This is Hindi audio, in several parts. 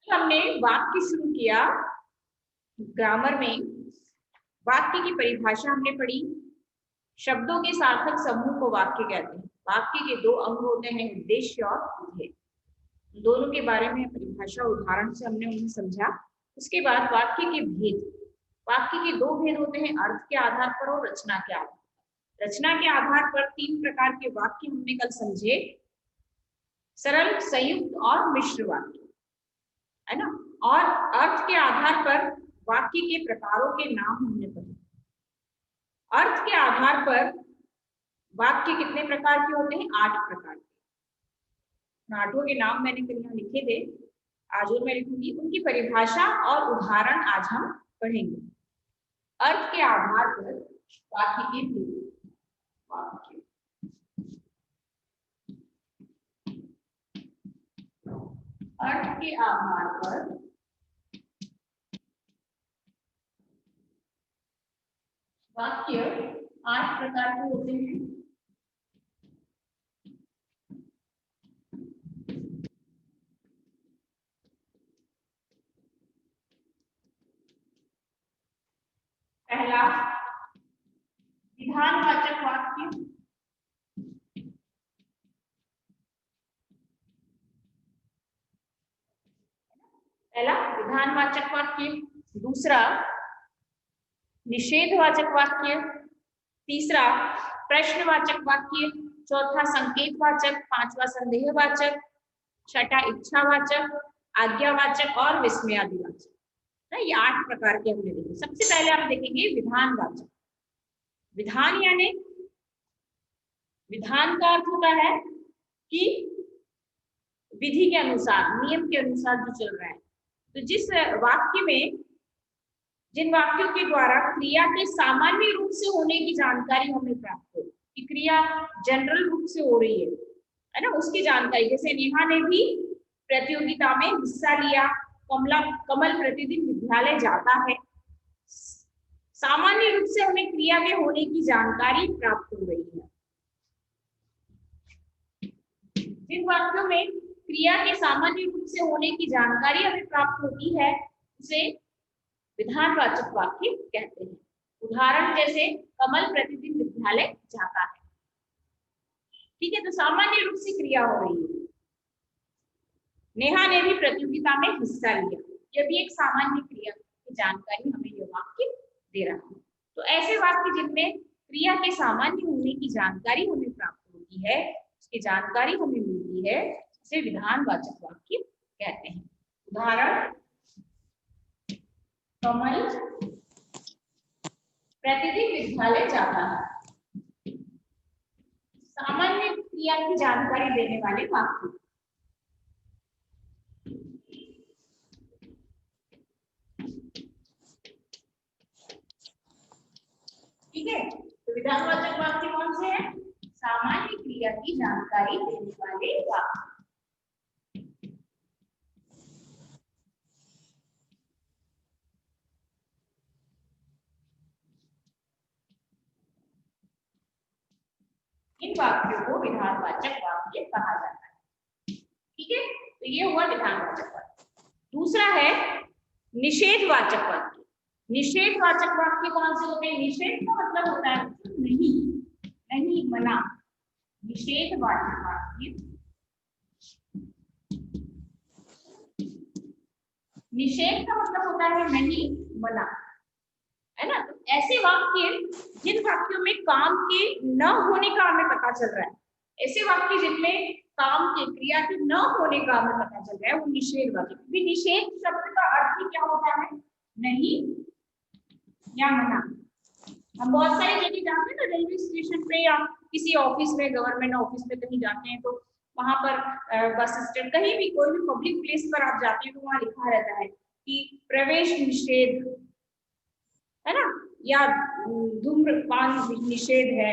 हमने वाक्य शुरू किया। ग्रामर में वाक्य की परिभाषा हमने पढ़ी। शब्दों के सार्थक समूह को वाक्य कहते हैं। वाक्य के दो अंग होते हैं, उद्देश्य और विधेय। दोनों के बारे में परिभाषा उदाहरण से हमने उन्हें समझा। उसके बाद वाक्य के भेद। वाक्य के दो भेद होते हैं, अर्थ के आधार पर और रचना के आधार पर। रचना के आधार पर तीन प्रकार के वाक्य हमने कल समझे, सरल, संयुक्त और मिश्र वाक्य, है ना। और अर्थ के आधार पर वाक्य के प्रकारों के नाम हमने पढ़े। अर्थ के आधार पर वाक्य कितने प्रकार के होते हैं? 8 प्रकार के। 8 के नाम मैंने कल यहाँ लिखे थे, आज और मैं लिखूंगी। उनकी परिभाषा और उदाहरण आज हम पढ़ेंगे। अर्थ के आधार पर वाक्य के भेद। वाक्य अर्थ के आधार पर वाक्य 8 प्रकार के होते हैं। पहला, विधानवाचक वाक्य। पहला विधानवाचक वाक्य। दूसरा निषेधवाचक वाक्य। तीसरा प्रश्नवाचक वाक्य। चौथा संकेतवाचक। पांचवा संदेहवाचक। छठा इच्छावाचक, आज्ञावाचक और विस्मयादिवाचक। ये 8 प्रकार के हमने देखे। सबसे पहले हम देखेंगे विधानवाचक। विधान यानी, विधान का अर्थ होता है कि विधि के अनुसार, नियम के अनुसार जो चल रहा है। तो जिस वाक्य में, जिन वाक्यों के द्वारा क्रिया के सामान्य रूप से होने की जानकारी हमें प्राप्त हो, कि क्रिया जनरल रूप से हो रही है ना, उसकी जानकारी। जैसे नेहा ने भी प्रतियोगिता में हिस्सा लिया, कमल प्रतिदिन विद्यालय जाता है। सामान्य रूप से हमें क्रिया के होने की जानकारी प्राप्त हो रही है। जिन वाक्यों में क्रिया के सामान्य रूप से होने की जानकारी हमें प्राप्त होती है, उसे विधानवाचक वाक्य कहते हैं। उदाहरण जैसे कमल प्रतिदिन विद्यालय जाता है। ठीक है, तो सामान्य रूप से क्रिया हो रही है। नेहा ने भी प्रतियोगिता में हिस्सा लिया, यह भी एक सामान्य क्रिया की जानकारी हमें यह वाक्य दे रहा है। तो ऐसे वाक्य जिनमें क्रिया के सामान्य होने की जानकारी हमें प्राप्त होती है, उसकी जानकारी हमें मिलती है, उसे विधानवाचक वाक्य कहते हैं। उदाहरण, कमल प्रतिदिन विद्यालय जाता है। सामान्य क्रिया की जानकारी देने वाले वाक्य। ठीक है, तो विधानवाचक वाक्य कौन से हैं? सामान्य क्रिया की जानकारी देने वाले वाक्य। इन वाक्यों को विधानवाचक वाक्य कहा जाता है। ठीक है, तो ये हुआ विधानवाचक वाक्य। दूसरा है निषेधवाचक वाक्य। निषेधवाचक वाक्य कौन से होते हैं? निषेध का मतलब होता है नहीं, नहीं, मना। निषेधवाचक वाक्य, निषेध का मतलब होता है नहीं, मना, है ना। तो ऐसे वाक्य, जिन वाक्यों में काम के न होने का हमें पता चल रहा है, ऐसे वाक्य जिनमें काम के, क्रिया के न होने का हमें पता चल रहा है, वो निषेधवाचक। क्योंकि निषेध शब्द का अर्थ ही क्या होता है? नहीं या मना। हम बहुत सारी जगह जाते हैं ना, रेलवे स्टेशन पे या किसी ऑफिस में, गवर्नमेंट ऑफिस में कहीं जाते हैं, तो वहां पर बस स्टैंड, कहीं भी कोई भी पब्लिक प्लेस पर आप जाते हैं, तो वहां लिखा रहता है कि प्रवेश निषेध, है ना, या धूम्रपान निषेध है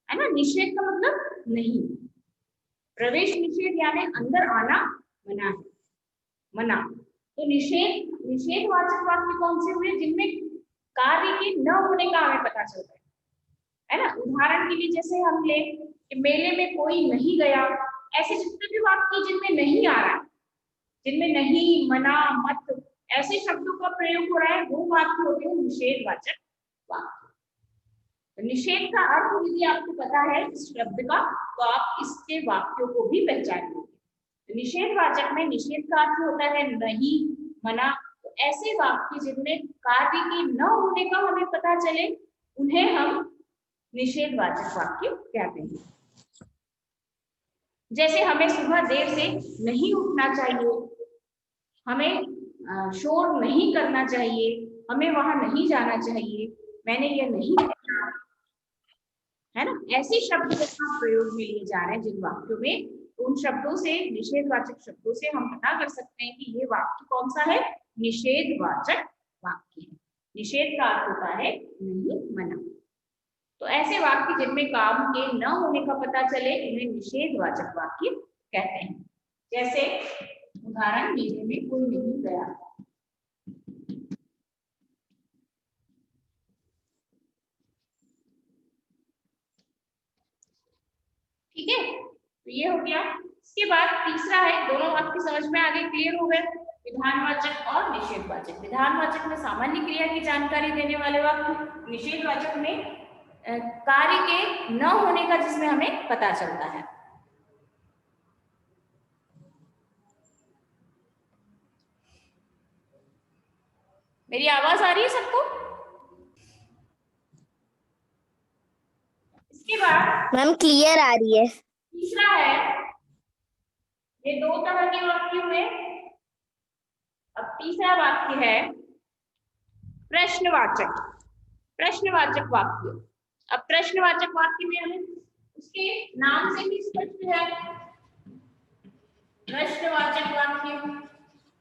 ना। निषेध का मतलब नहीं, प्रवेश निषेध यानी अंदर आना मना है, मना। तो निषेधवाचक वाक्य कौन से हुए? जिनमें कार्य के न होने का हमें पता चलता है ना। उदाहरण के लिए जैसे हम ले कि मेले में कोई नहीं गया, ऐसे जितने भी वाक्य जिनमें नहीं आ रहा, जिनमें नहीं, मना, मत ऐसे शब्दों का प्रयोग हो रहा है, वो वाक्य होते हैं निषेधवाचक वाक्य। तो निषेध का अर्थ यदि आपको पता है इस शब्द का, तो आप इसके वाक्यों को भी पहचान लोगे। तो निषेधवाचक में निषेध का अर्थ होता है नहीं, मना। तो ऐसे वाक्य जिनमें कार्य के न होने का हमें पता चले, उन्हें हम निषेधवाचक वाक्य कहते हैं। जैसे हमें सुबह देर से नहीं उठना चाहिए, हमें शोर नहीं करना चाहिए, हमें वहां नहीं जाना चाहिए, मैंने ये नहीं किया, है ना। ऐसे शब्द जहाँ प्रयोग में लिए जा रहे हैं जिन वाक्यों में, तो उन शब्दों से, निषेधवाचक शब्दों से हम पता कर सकते हैं कि ये वाक्य कौन सा है, निषेधवाचक वाक्य है। निषेध का अर्थ होता है नहीं, मना। तो ऐसे वाक्य जिनमें काम के न होने का पता चले, उन्हें निषेधवाचक वाक्य कहते हैं। जैसे उदाहरण, मेले में कोई नहीं गया। ठीक है, तो ये हो गया। इसके बाद तीसरा है, दोनों वाक्य समझ में आगे क्लियर हो गए, विधानवाचक और निषेधवाचक। विधानवाचक में सामान्य क्रिया की जानकारी देने वाले वाक्य, निषेधवाचक में कार्य के न होने का जिसमें हमें पता चलता है। मेरी आवाज आ रही है सबको? इसके बाद मैम क्लियर आ रही है। तीसरा है, ये दो तरह के वाक्य हुए। अब तीसरा वाक्य है प्रश्नवाचक। प्रश्नवाचक वाक्य। अब प्रश्नवाचक वाक्य में हमें उसके नाम से ही स्पष्ट है, प्रश्नवाचक वाक्य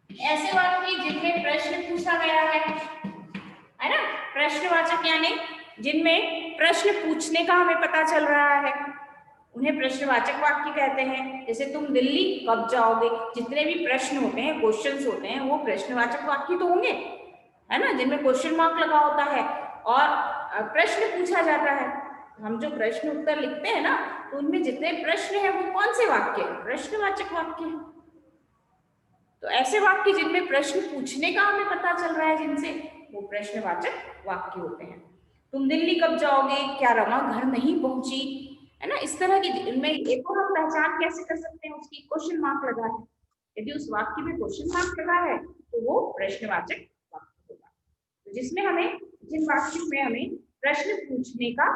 ऐसे वाक्य जिनमें प्रश्न पूछा गया है ना। प्रश्नवाचक यानी जिनमें प्रश्न पूछने का हमें पता चल रहा है, उन्हें प्रश्नवाचक वाक्य कहते हैं। जैसे तुम दिल्ली कब जाओगे, जितने भी प्रश्न होते हैं, क्वेश्चंस होते हैं, वो प्रश्नवाचक वाक्य तो होंगे, है ना, जिनमें क्वेश्चन मार्क लगा होता है और प्रश्न पूछा जाता है। हम जो प्रश्न उत्तर लिखते हैं ना, तो उनमें जितने प्रश्न है वो कौन से वाक्य है, प्रश्नवाचक वाक्य है। तो ऐसे वाक्य जिनमें प्रश्न पूछने का हमें पता चल रहा है जिनसे, वो प्रश्नवाचक वाक्य होते हैं। तुम दिल्ली कब जाओगे, क्या रमा घर नहीं पहुंची, है ना। इस तरह की इनमें एक और हम पहचान कैसे कर सकते हैं, उसकी क्वेश्चन मार्क लगा है। यदि उस वाक्य में क्वेश्चन मार्क लगा है तो वो प्रश्नवाचक वाक्य होगा। तो जिसमें हमें, जिन वाक्यों में हमें प्रश्न पूछने का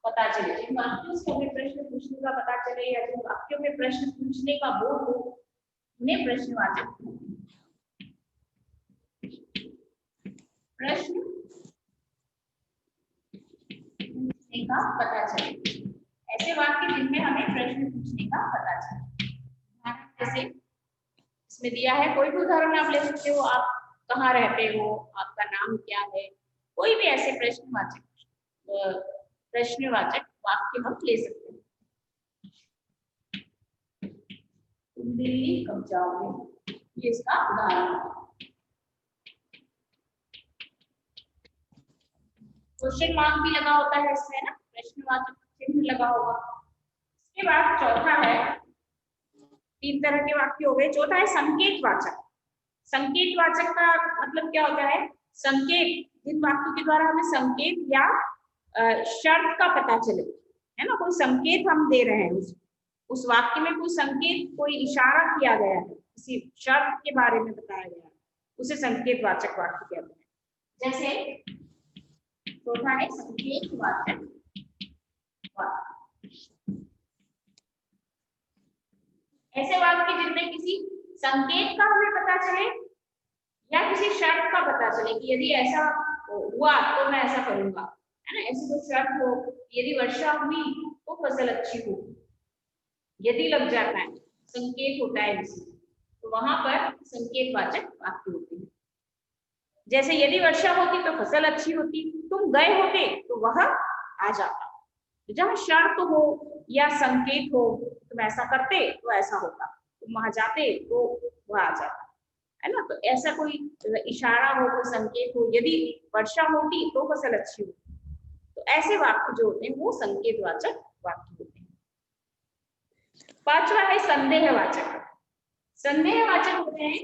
पता चले, जिन वाक्यों से हमें प्रश्न पूछने का पता चले, या जिन वाक्यों में प्रश्न पूछने का बोध हो, उन्हें प्रश्नवाचक प्रश्न पूछने का पता चले। ऐसे वाक्य जिनमें हमें प्रश्न पूछने का पता चले। जैसे इसमें दिया है, कोई भी उदाहरण आप ले सकते हो, आप कहाँ रहते हो, आपका नाम क्या है, कोई भी ऐसे प्रश्नवाचक वाक्य हम ले सकते हैं। तुम दिल्ली कब जाओगे, ये इसका उदाहरण है। क्वेश्चन मार्क भी लगा होता है इसमें ना, प्रश्नवाचक चिन्ह लगा होगा। इसके बाद चौथा है, तीन तरह के वाक्य हो गए। चौथा है संकेतवाचक। संकेतवाचक का मतलब क्या होता है, संकेत, जिन वाक्यों के द्वारा हमें संकेत या शर्त का पता चले, है ना, कोई संकेत हम दे रहे हैं, उस वाक्य में कोई संकेत, कोई इशारा किया गया है, किसी शर्त के बारे में बताया गया है, उसे संकेतवाचक वाक्य कहते हैं। जैसे चौथा है संकेतवाचक वाक्य। ऐसे वाक्य जिनमें किसी संकेत का हमें पता चले या किसी शर्त का पता चले कि यदि ऐसा हुआ तो मैं ऐसा करूंगा, है ना। ऐसी कोई शर्त हो, यदि वर्षा हुई तो फसल अच्छी होगी, यदि लग जाता है, संकेत होता है इसमें, तो वहां पर संकेतवाचक वाक्य होते हैं। जैसे यदि वर्षा होती तो फसल अच्छी होती, तुम गए होते तो वह आ जाता। तो जहां शर्त हो या संकेत हो, तुम ऐसा करते तो ऐसा होता, तुम वहां जाते तो वह आ जाता, है ना। तो ऐसा कोई इशारा हो, कोई संकेत हो, यदि वर्षा होती तो फसल अच्छी होती, तो ऐसे वाक्य जो होते हैं वो संकेतवाचक वाक्य होते हैं। पांचवा है संदेहवाचक। संदेहवाचक होते हैं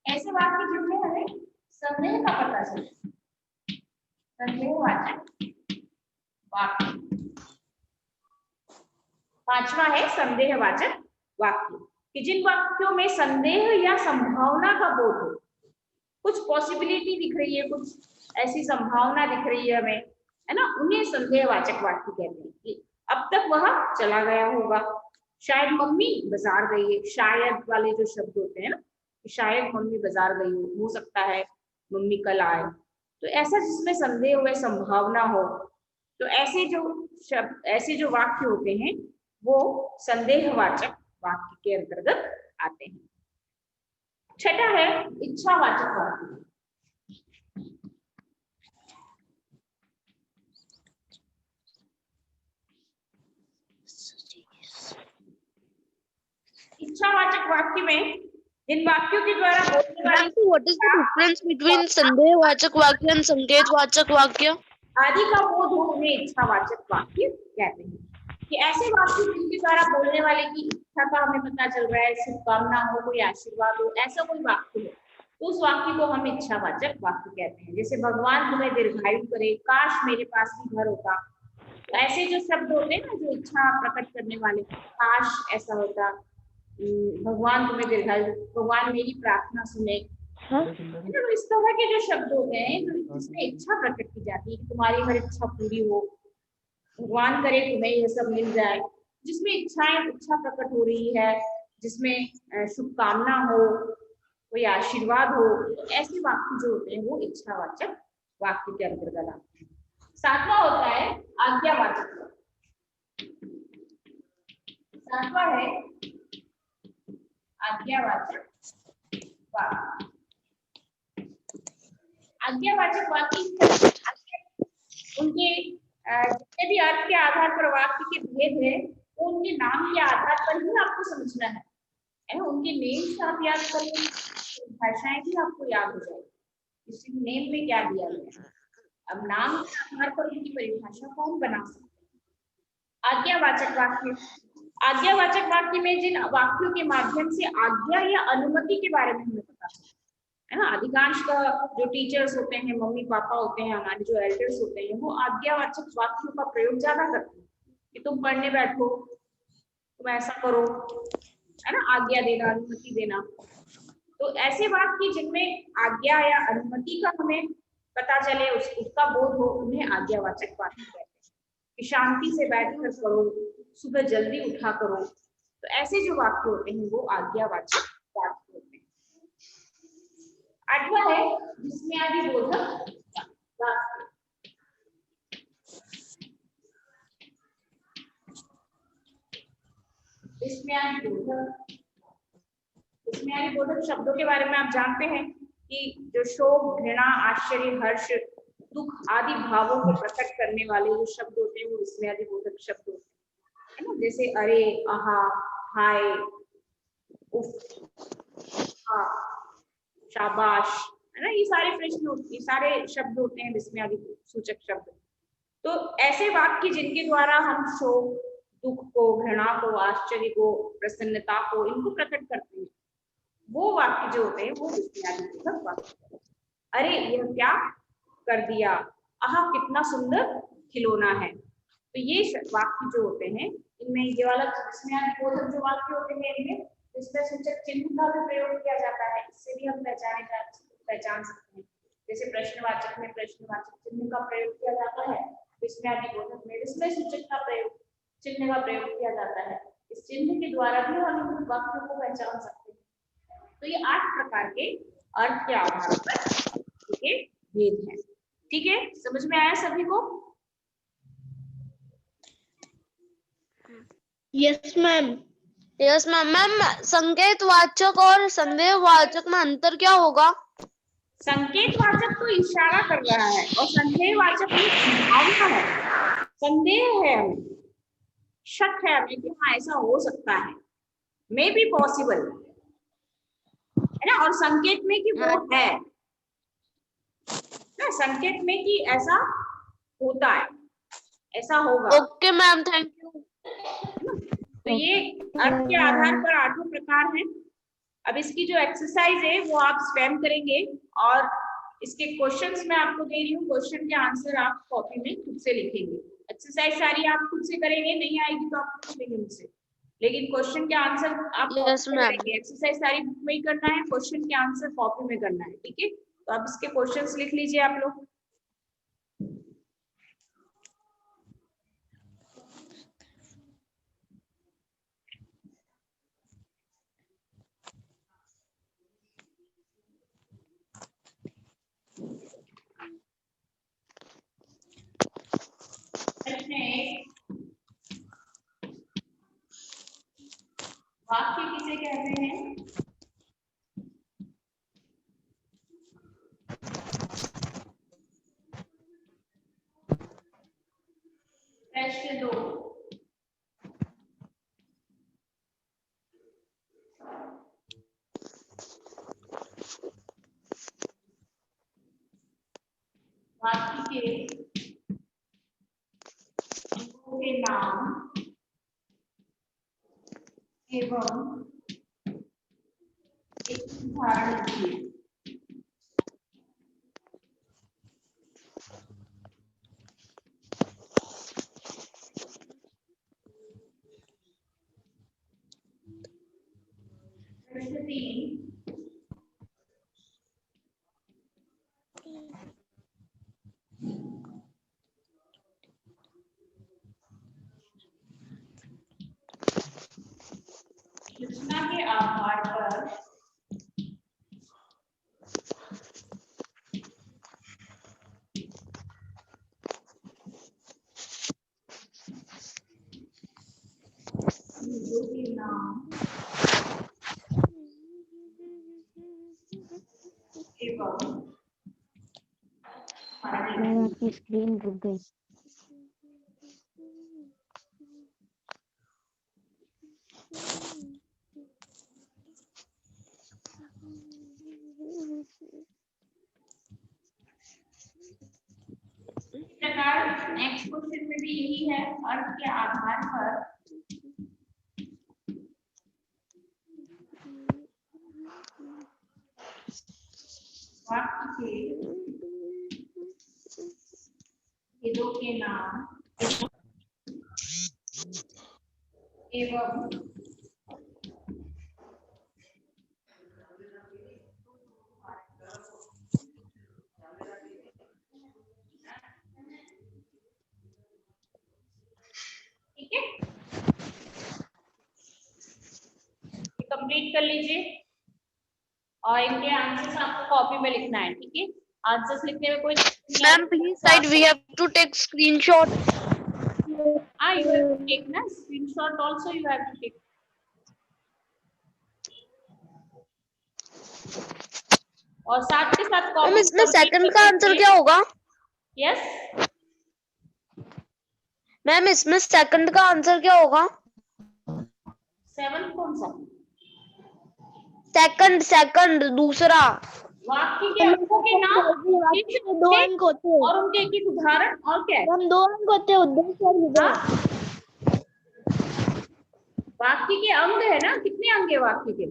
ऐसे वाक्य जिनमें हमें संदेह का पता चले। संदेहवाचक वाक्य। पांचवा है संदेहवाचक वाक्य कि जिन वाक्यों में संदेह या संभावना का बोध हो, कुछ पॉसिबिलिटी दिख रही है, कुछ ऐसी संभावना दिख रही है हमें, है ना, उन्हें संदेहवाचक वाक्य कहते हैं कि अब तक वह चला गया होगा, शायद मम्मी बाजार गई है, शायद वाले जो शब्द होते हैं ना, शायद मम्मी बाजार गई हो सकता है मम्मी कल आए, तो ऐसा जिसमें संदेह हो, संभावना हो, तो ऐसे जो शब्द, ऐसे जो वाक्य होते हैं वो संदेहवाचक वाक्य के अंतर्गत आते हैं। छठा है इच्छावाचक वाक्य। इच्छावाचक वाक्य में जिन वाक्यों के द्वारा बोलने वाले, what is the difference between संदेहवाचक वाक्य एंड संकेतवाचक वाक्य? आदि का बोध हो उन्हें इच्छावाचक वाक्य कहते हैं कि ऐसे वाक्य जिनके द्वारा बोलने वाले की इच्छा का हमें पता चल रहा है, शुभकामना हो, कोई आशीर्वाद हो, ऐसा कोई वाक्य हो तो उस वाक्य को हम इच्छावाचक वाक्य कहते हैं। जैसे भगवान तुम्हें दीर्घायु करे, काश मेरे पास भी घर होता, तो ऐसे जो शब्द होते हैं ना जो इच्छा प्रकट करने वाले, काश ऐसा होता, भगवान तुम्हें दीर्घायु, भगवान मेरी प्रार्थना सुने, तो इस तरह के जो शब्द होते हैं जिसमें इच्छा प्रकट की जाती है कि तुम्हारी हर इच्छा पूरी हो, भगवान करे तुम्हें यह सब मिल जाए, जिसमें इच्छा प्रकट हो रही है, जिसमें शुभकामना हो, कोई आशीर्वाद हो, तो ऐसे वाक्य जो होते हैं वो इच्छावाचक वाक्य के अंतर्गत आते हैं। सातवां होता है आज्ञावाचक वाक्य। सातवां है आज्ञावाचक वाक्य। आज्ञावाचक वाक्य उनके जितने भी अर्थ के आधार पर वाक्य के भेद है वो उनके नाम के आधार पर ही आपको समझना है, उनके नेम्स आप याद करें, भाषाएं भी आपको याद हो जाएगी, किसी नेम में क्या दिया गया है, अब नाम के आधार पर उनकी परिभाषा को हम बना सकते हैं। आज्ञावाचक वाक्य। आज्ञावाचक वाक्य में जिन वाक्यों के माध्यम से आज्ञा या अनुमति के बारे में हमें पता है ना, अधिकांश का जो टीचर्स होते हैं, मम्मी पापा होते हैं, हमारे जो एल्डर्स होते हैं, वो आज्ञावाचक वाक्यों का प्रयोग ज्यादा करते हैं कि तुम पढ़ने बैठो, तुम ऐसा करो, है ना, आज्ञा देना, अनुमति देना। तो ऐसे वाक्य जिनमें आज्ञा या अनुमति का हमें पता चले, उसका बोध हो, उन्हें आज्ञावाचक वाक्य कहते हैं कि शांति से बैठकर करो, सुबह जल्दी उठा करो, तो ऐसे जो वाक्य होते हैं वो आज्ञावाचक वाक्य होते हैं। आठवां है विस्मयादिबोधक वाक्य। विस्मयादिबोधक शब्दों के बारे में आप जानते हैं कि जो शोक, घृणा, आश्चर्य, हर्ष, दुख आदि भावों को प्रकट करने वाले जो शब्द होते हैं वो विस्मयादिबोधक शब्द होते हैं, है ना, जैसे अरे, आहा, हाय, उफ, हाँ, शाबाश, है ना, ये सारे प्रश्न, ये सारे शब्द होते हैं विस्मयादिसूचक शब्द। तो ऐसे वाक्य जिनके द्वारा हम शोक, दुख को, घृणा को, आश्चर्य को, प्रसन्नता को, इनको प्रकट करते हैं, वो वाक्य जो होते हैं वो विस्मयादिबोधक वाक्य। अरे यह क्या कर दिया, आहा कितना सुंदर खिलौना है, तो ये वाक्य जो होते हैं इनमें ये वाला विस्मयादिबोधक जो वाक्य होते हैं इनमें विस्मयसूचक चिन्ह का भी प्रयोग किया जाता है, इससे भी हम पहचान सकते हैं। जैसे प्रश्नवाचक में प्रश्नवाचक चिन्ह का प्रयोग किया जाता है, विस्मयादिबोधक में विस्मयसूचक का प्रयोग चिन्ह का प्रयोग किया जाता है, इस चिन्ह के द्वारा भी हम वाक्यों को पहचान सकते हैं। तो ये 8 प्रकार के अर्थ के आधार पर ये भेद है। ठीक है, समझ में आया सभी को? Yes ma'am. Yes ma'am. Ma'am संकेतवाचक और संदेहवाचक में अंतर क्या होगा? संकेतवाचक तो इशारा कर रहा है और संदेहवाचक में संभावना है, संदेह है हमें, शक है हमें कि हाँ ऐसा हो सकता है, मे बी पॉसिबल, है ना, और संकेत में कि वो है ना, संकेत में कि ऐसा होता है, ऐसा होगा। Okay ma'am, thank you. तो ये अर्थ के आधार पर 8 प्रकार हैं। अब इसकी जो एक्सरसाइज है वो आप स्वयं करेंगे और इसके क्वेश्चंस मैं आपको दे रही हूँ, क्वेश्चन के आंसर आप कॉपी में खुद से लिखेंगे। एक्सरसाइज सारी आप खुद से करेंगे, नहीं आएगी तो आप पूछ लेंगे मुझसे, लेकिन क्वेश्चन के आंसर आप कॉपी यस में मैम। करेंगे। एक्सरसाइज सारी बुक में ही करना है, क्वेश्चन के आंसर कॉपी में करना है, ठीक है। तो अब इसके क्वेश्चंस लिख लीजिए आप लोग। वाक्य किसे कहते हैं? प्रश्न 2, वाक्य के नाम एवं एक उदाहरण लिखिए। प्रश्न 3, सूचना के आधार पर चीजों के नाम एवं आपकी स्क्रीन रुक गई। प्रकार नेक्स्ट क्वेश्चन में भी यही है, अर्थ के आधार पर वाक्य के भेदों के नाम एवं ठीक है, कंप्लीट कर लीजिए और इनके आंसर्स आपको कॉपी में लिखना है, ठीक है। आंसर्स लिखने में कोई ma'am please side we have to take screenshot. हाँ, you have to take ना screenshot also you have to take। और साथ के साथ मैम इसमें सेकंड का आंसर क्या होगा? यस मैम इसमें सेकंड का आंसर क्या होगा? 7 कौन सा? सेकंड दूसरा। वाक्य के अंकों के नाम, दो अंक होते हैं और उनके एक उदाहरण, और क्या है? हम 2 अंक होते हैं, उद्देश्य और विधेय। वाक्य के अंग है ना, कितने अंग है वाक्य के?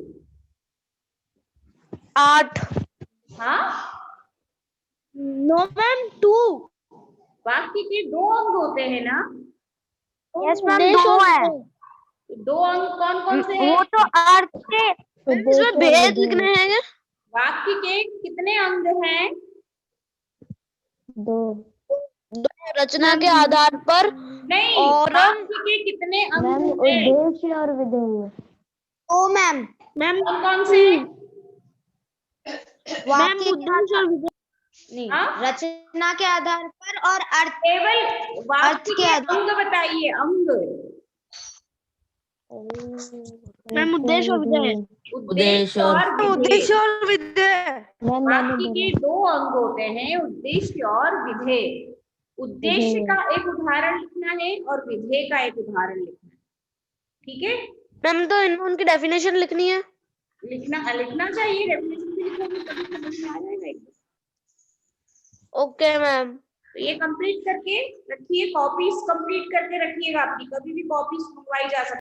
8। हाँ, नो मैम 2। वाक्य के 2 अंग होते हैं ना? यस मैम 2 है। 2 अंग कौन कौन से हैं? वो तो अर्थ के इसमें भेद लिखने हैं। वाक्य के कितने अंग हैं? 2 रचना के आधार पर नहीं, और वाक्य के कितने अंग मैम हैं? उद्देश्य और विधेय। ओ मैम कौन कौन से हैं? वाक्य उद्देश्य और विधेय नहीं, हाँ? रचना के आधार पर और अर्थ केवल वाक्य के अंग बताइए, अंग। मैम उद्देश्य और विधेय। उद्देश्य और विधेय। वाक्य के 2 अंग होते हैं, उद्देश्य और विधेय। उद्देश्य का एक उदाहरण लिखना है और विधेय का एक उदाहरण लिखना है, ठीक है। मैम तो इनमें उनकी डेफिनेशन लिखनी है। लिखना चाहिए, डेफिनेशन भी लिखोगे तभी समझ में आ जाएगा एकदम। Okay ma'am. तो ये कंप्लीट करके रखिए, कॉपीज कंप्लीट करके रखिएगा अपनी, कभी भी कॉपीज मंगवाई जा सकती है।